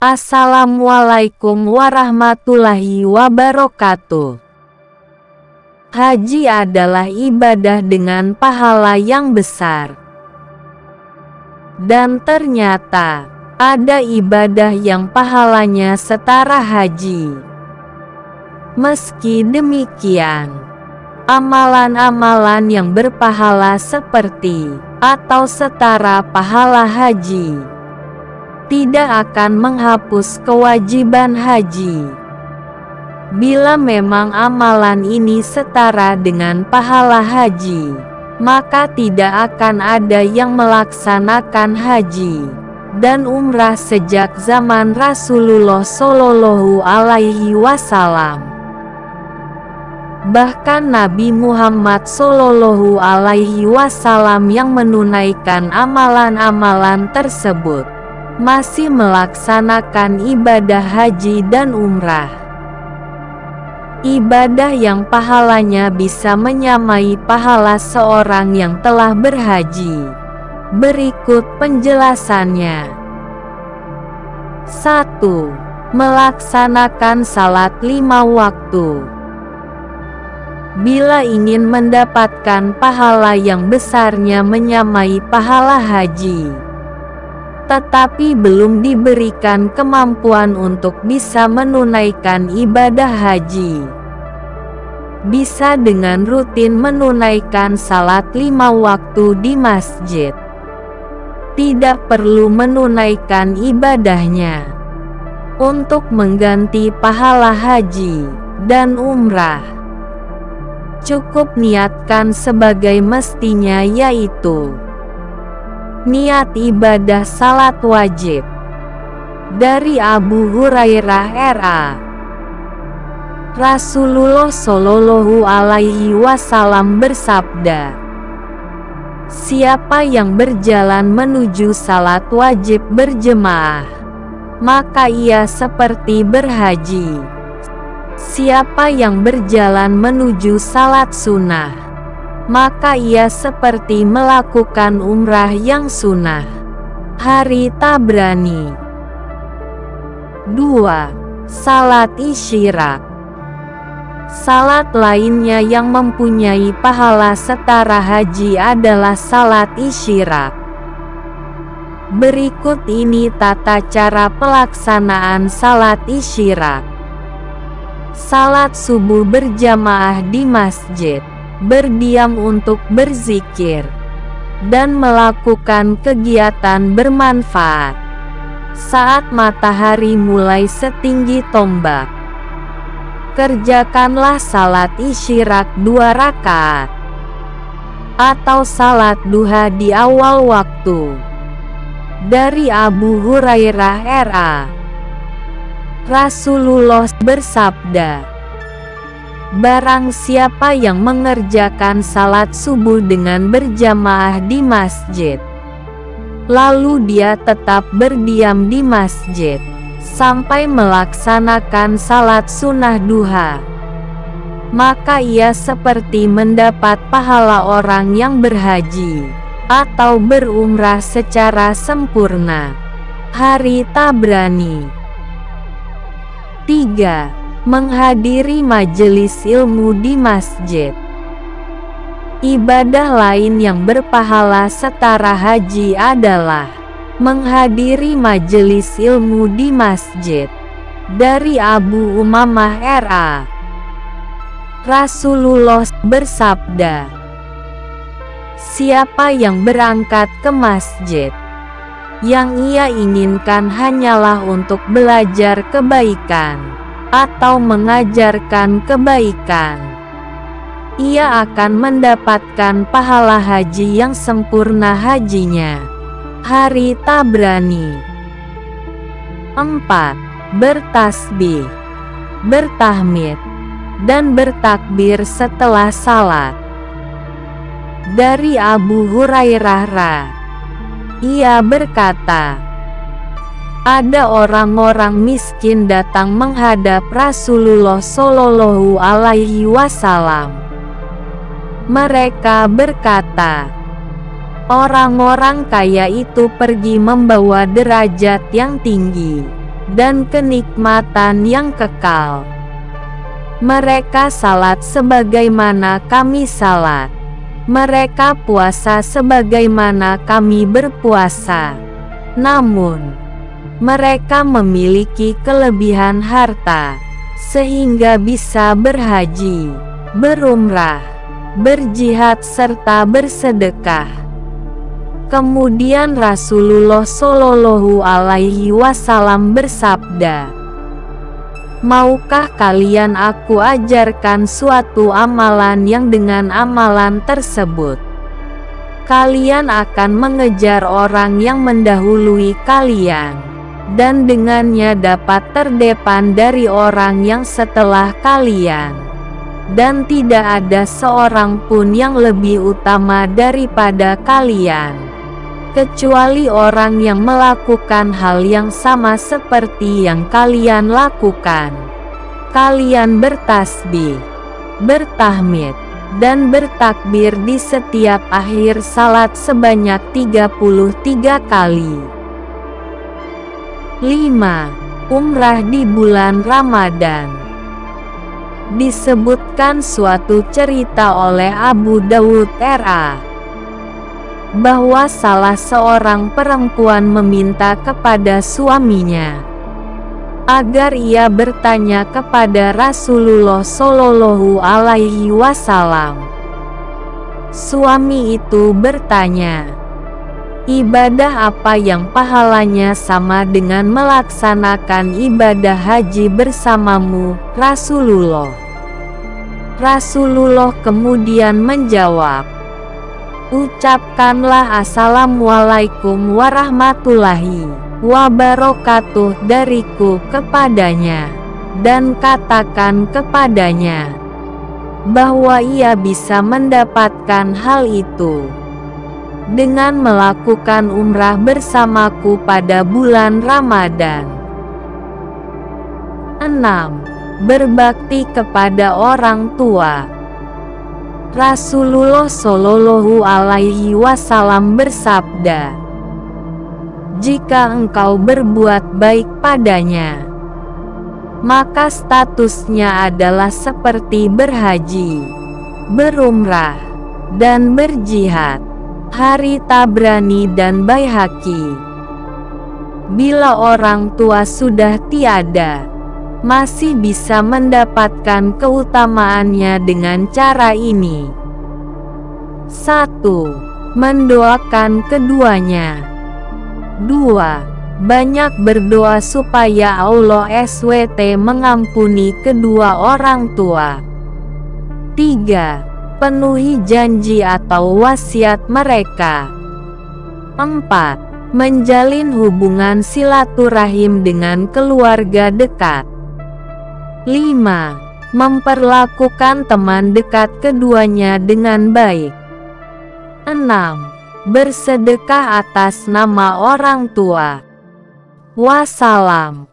Assalamualaikum warahmatullahi wabarakatuh. Haji adalah ibadah dengan pahala yang besar. Dan ternyata, ada ibadah yang pahalanya setara haji. Meski demikian, amalan-amalan yang berpahala seperti atau setara pahala haji tidak akan menghapus kewajiban haji. Bila memang amalan ini setara dengan pahala haji, maka tidak akan ada yang melaksanakan haji dan umrah sejak zaman Rasulullah Shallallahu Alaihi Wasallam. Bahkan Nabi Muhammad Shallallahu Alaihi Wasallam yang menunaikan amalan-amalan tersebut masih melaksanakan ibadah haji dan umrah. Ibadah yang pahalanya bisa menyamai pahala seorang yang telah berhaji. Berikut penjelasannya. 1. Melaksanakan salat 5 waktu. Bila ingin mendapatkan pahala yang besarnya menyamai pahala haji, tetapi belum diberikan kemampuan untuk bisa menunaikan ibadah haji, bisa dengan rutin menunaikan salat 5 waktu di masjid. Tidak perlu menunaikan ibadahnya untuk mengganti pahala haji dan umrah. Cukup niatkan sebagai mestinya, yaitu niat ibadah salat wajib. Dari Abu Hurairah R.A. Rasulullah Shallallahu Alaihi Wasallam bersabda, siapa yang berjalan menuju salat wajib berjemaah, maka ia seperti berhaji. Siapa yang berjalan menuju salat sunnah, maka ia seperti melakukan umrah yang sunnah. Hari Tabrani. 2. Salat isyirak. Salat lainnya yang mempunyai pahala setara haji adalah salat isyirak. Berikut ini tata cara pelaksanaan salat isyirak. Salat subuh berjamaah di masjid. Berdiam untuk berzikir dan melakukan kegiatan bermanfaat saat matahari mulai setinggi tombak. Kerjakanlah salat isyirak 2 rakaat atau salat duha di awal waktu. Dari Abu Hurairah R.A. Rasulullah bersabda, barang siapa yang mengerjakan salat subuh dengan berjamaah di masjid, lalu dia tetap berdiam di masjid sampai melaksanakan salat sunnah duha, maka ia seperti mendapat pahala orang yang berhaji atau berumrah secara sempurna. Hari Tabrani. 3. Menghadiri majelis ilmu di masjid. Ibadah lain yang berpahala setara haji adalah menghadiri majelis ilmu di masjid. Dari Abu Umamah R.A. Rasulullah bersabda, siapa yang berangkat ke masjid, yang ia inginkan hanyalah untuk belajar kebaikan atau mengajarkan kebaikan, ia akan mendapatkan pahala haji yang sempurna hajinya. Hari Tabrani. 4. Bertasbih, bertahmid, dan bertakbir setelah salat. Dari Abu Hurairah R.A. Ia berkata, ada orang-orang miskin datang menghadap Rasulullah Shallallahu Alaihi Wasallam. Mereka berkata, orang-orang kaya itu pergi membawa derajat yang tinggi dan kenikmatan yang kekal. Mereka salat sebagaimana kami salat. Mereka puasa sebagaimana kami berpuasa. Namun, mereka memiliki kelebihan harta, sehingga bisa berhaji, berumrah, berjihad serta bersedekah. Kemudian Rasulullah Shallallahu Alaihi Wasallam bersabda, "Maukah kalian aku ajarkan suatu amalan yang dengan amalan tersebut kalian akan mengejar orang yang mendahului kalian, dan dengannya dapat terdepan dari orang yang setelah kalian, dan tidak ada seorang pun yang lebih utama daripada kalian, kecuali orang yang melakukan hal yang sama seperti yang kalian lakukan. Kalian bertasbih, bertahmid, dan bertakbir di setiap akhir salat sebanyak 33 kali. 5. Umrah di bulan Ramadan. Disebutkan suatu cerita oleh Abu Dawud R.A. bahwa salah seorang perempuan meminta kepada suaminya agar ia bertanya kepada Rasulullah Shallallahu Alaihi Wasallam. Suami itu bertanya, "Ibadah apa yang pahalanya sama dengan melaksanakan ibadah haji bersamamu, Rasulullah?" Rasulullah kemudian menjawab, "Ucapkanlah Assalamualaikum warahmatullahi wabarakatuh dariku kepadanya, dan katakan kepadanya bahwa ia bisa mendapatkan hal itu dengan melakukan umrah bersamaku pada bulan Ramadan." 6. Berbakti kepada orang tua. Rasulullah Shallallahu Alaihi Wasallam bersabda, "Jika engkau berbuat baik padanya, maka statusnya adalah seperti berhaji, berumrah, dan berjihad." Hari Tabrani dan Baihaqi. Bila orang tua sudah tiada, masih bisa mendapatkan keutamaannya dengan cara ini. 1. Mendoakan keduanya. 2. Banyak berdoa supaya Allah SWT mengampuni kedua orang tua. 3. Penuhi janji atau wasiat mereka. 4. Menjalin hubungan silaturahim dengan keluarga dekat. 5. Memperlakukan teman dekat keduanya dengan baik. 6. Bersedekah atas nama orang tua. Wassalam.